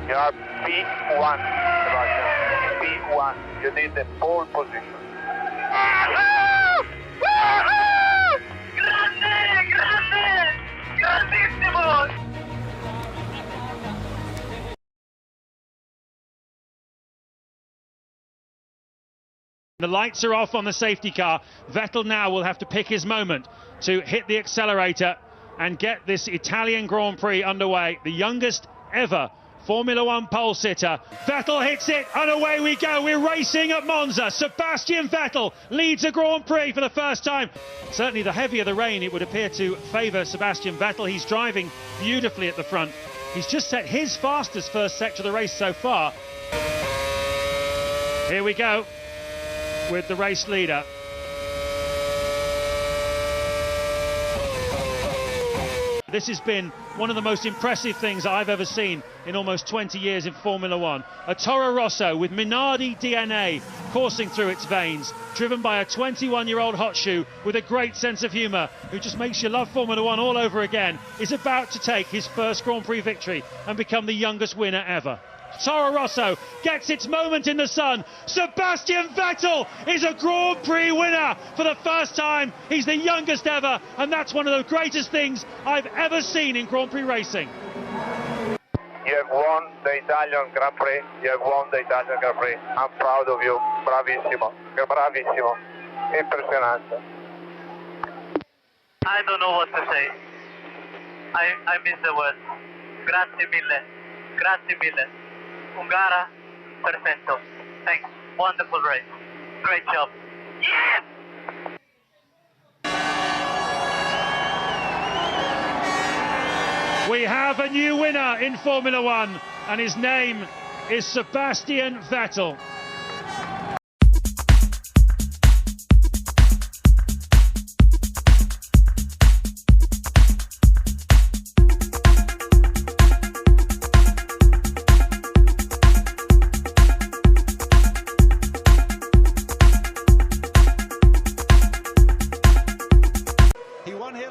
You are P1, Sebastian. P1. You did the pole position. Grande, grande, grandissimo! The lights are off on the safety car. Vettel now will have to pick his moment to hit the accelerator and get this Italian Grand Prix underway. The youngest ever Formula One pole sitter. Vettel hits it and away we go. We're racing at Monza. Sebastian Vettel leads a Grand Prix for the first time. Certainly the heavier the rain, it would appear to favour Sebastian Vettel. He's driving beautifully at the front. He's just set his fastest first sector of the race so far. Here we go with the race leader. This has been one of the most impressive things I've ever seen in almost 20 years in Formula One. A Toro Rosso with Minardi DNA coursing through its veins, driven by a 21-year-old hot shoe with a great sense of humour, who just makes you love Formula One all over again, is about to take his first Grand Prix victory and become the youngest winner ever. Toro Rosso gets its moment in the sun. Sebastian Vettel is a Grand Prix winner for the first time. He's the youngest ever, and that's one of the greatest things I've ever seen in Grand Prix racing. You have won the Italian Grand Prix. You have won the Italian Grand Prix. I'm proud of you. Bravissimo. Bravissimo. Impressionante. I don't know what to say. I miss the word. Grazie mille. Grazie mille. Ungara, perfetto. Thanks. Wonderful race. Great job. Yeah! We have a new winner in Formula One, and his name is Sebastian Vettel.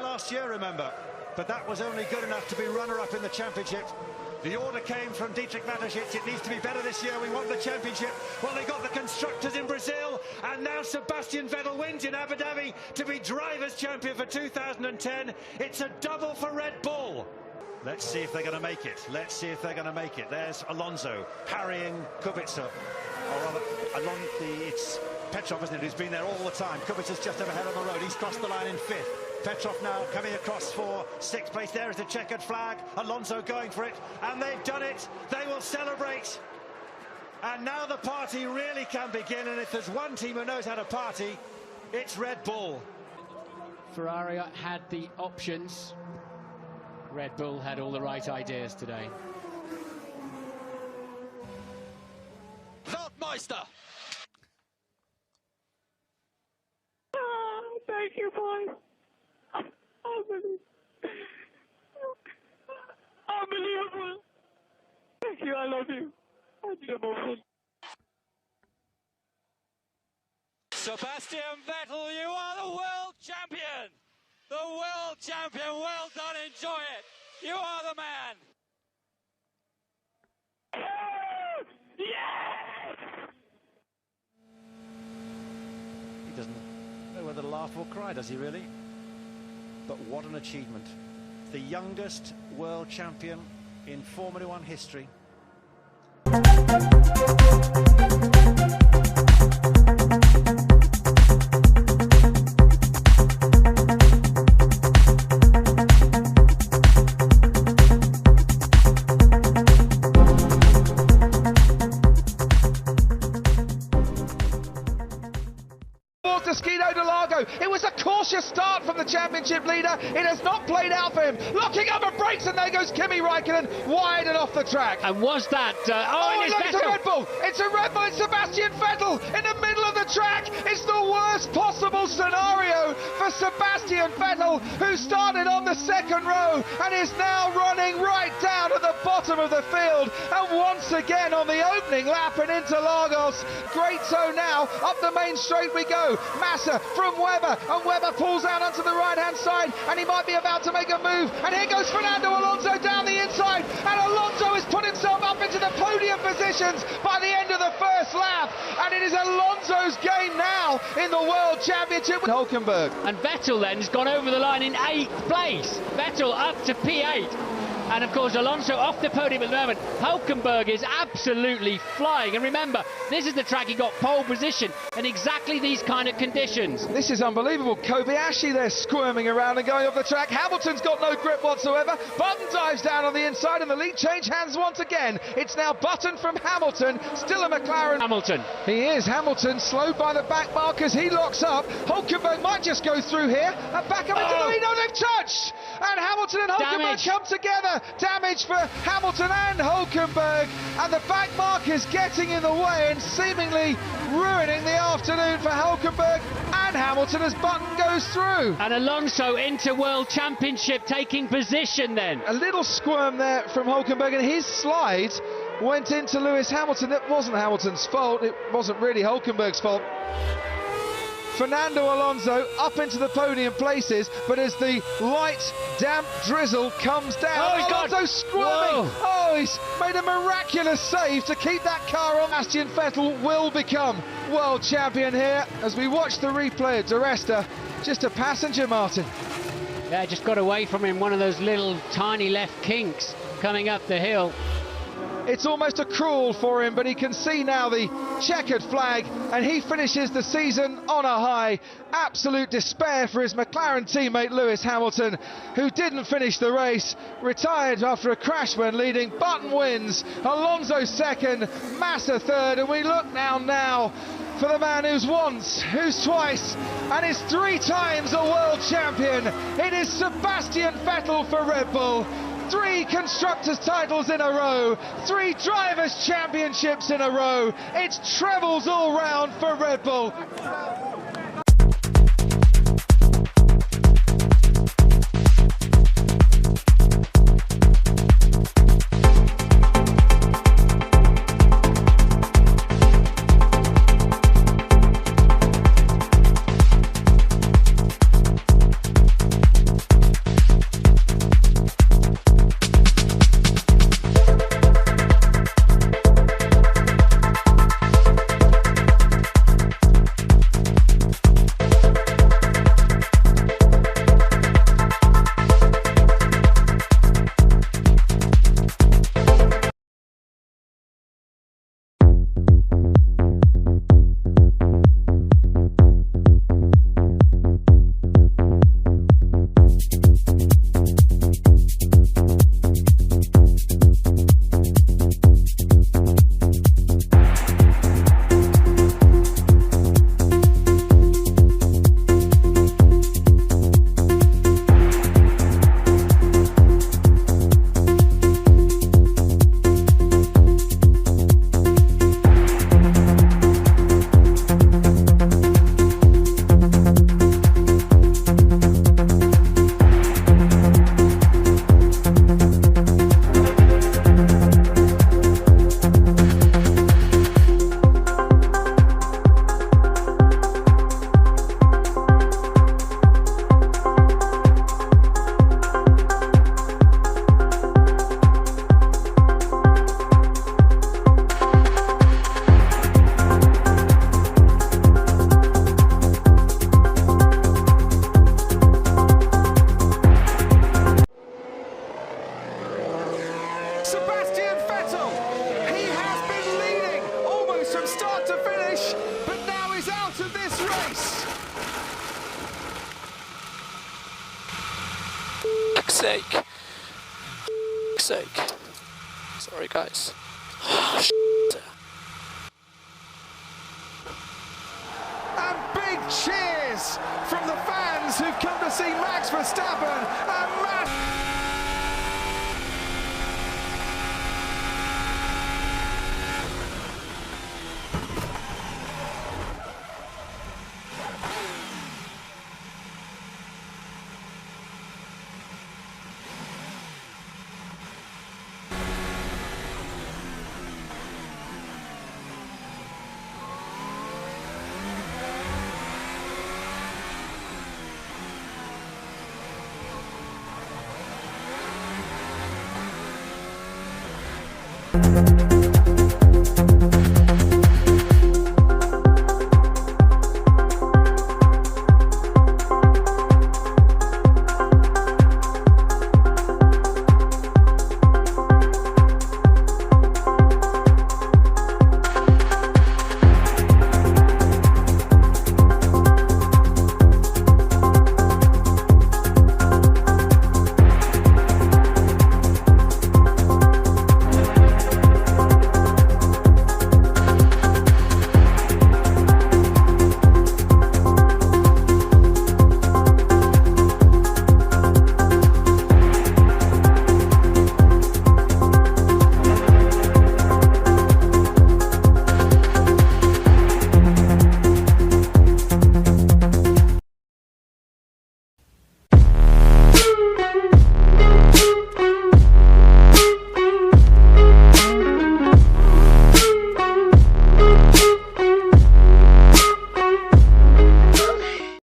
Last year, remember, but that was only good enough to be runner-up in the championship. The order came from Dietrich Mateschitz. It needs to be better this year. We want the championship. Well, they got the constructors in Brazil, and now Sebastian Vettel wins in Abu Dhabi to be drivers' champion for 2010. It's a double for Red Bull. Let's see if they're going to make it. Let's see if they're going to make it. There's Alonso harrying Kubica. Or rather, along it's Petrov, isn't it, who's been there all the time. Kubica's just overhead on the road. He's crossed the line in fifth. Petrov now coming across for sixth place. There is the checkered flag. Alonso going for it, and they've done it. They will celebrate. And now the party really can begin, and if there's one team who knows how to party, it's Red Bull. Ferrari had the options. Red Bull had all the right ideas today. Weltmeister! Oh, thank you, boys. Unbelievable. Thank you, I love you. Sebastian Vettel, you are the world champion! The world champion, well done, enjoy it! You are the man! He doesn't know whether to laugh or cry, does he really? But what an achievement. The youngest world champion in Formula One history. It was a cautious start from the championship leader. It has not played out for him. Locking up and brakes, and there goes Kimi Räikkönen wide and off the track. And was that... it's a Red Bull. It's a Red Bull. It's Sebastian Vettel in the middle of the track. It's the worst possible scenario for Sebastian Vettel, who started on the second row and is now running right down at the bottom of the field, and once again on the opening lap in Interlagos. Great zone now, up the main straight we go. Massa from Webber, and Webber pulls out onto the right hand side, and he might be about to make a move, and here goes Fernando Alonso down the inside, and Alonso has put himself up into the podium positions by the end of the first lap, and it is Alonso's game now in the World Championship with Hülkenberg. And Vettel then has gone over the line in 8th place. Vettel up to P8. And of course Alonso off the podium at the moment. Hülkenberg is absolutely flying. And remember, this is the track he got pole position in exactly these kind of conditions. This is unbelievable. Kobayashi there squirming around and going off the track. Hamilton's got no grip whatsoever. Button dives down on the inside and the lead change hands once again. It's now Button from Hamilton, still a McLaren. Hamilton. He is. Hamilton slowed by the back markers. He locks up. Hulkenberg might just go through here and back up into the lead. No, they've touched! And Hamilton and Hulkenberg come together. Damage for Hamilton and Hulkenberg, and the back markers getting in the way and seemingly ruining the afternoon for Hulkenberg and Hamilton as Button goes through. And Alonso into World Championship, taking position then. A little squirm there from Hulkenberg, and his slide went into Lewis Hamilton. It wasn't Hamilton's fault, it wasn't really Hulkenberg's fault. Fernando Alonso up into the podium places, but as the light, damp drizzle comes down, Alonso squirming. Oh, he's made a miraculous save to keep that car on. Sebastian Vettel will become world champion here. As we watch the replay of Di Resta, just a passenger, Martin. Yeah, just got away from him, one of those little tiny left kinks coming up the hill. It's almost a crawl for him, but he can see now the checkered flag, and he finishes the season on a high. Absolute despair for his McLaren teammate Lewis Hamilton, who didn't finish the race, retired after a crash when leading. Button wins, Alonso second, Massa third, and we look now for the man who's once, who's twice, and is 3 times a world champion. It is Sebastian Vettel for Red Bull. 3 constructors titles in a row, 3 drivers championships in a row. It's trebles all round for Red Bull. Sebastian Vettel, he has been leading almost from start to finish, but now he's out of this race. Fuck's sake. Fuck's sake. Sorry, guys. And big cheers from the fans who've come to see Max Verstappen and Matt.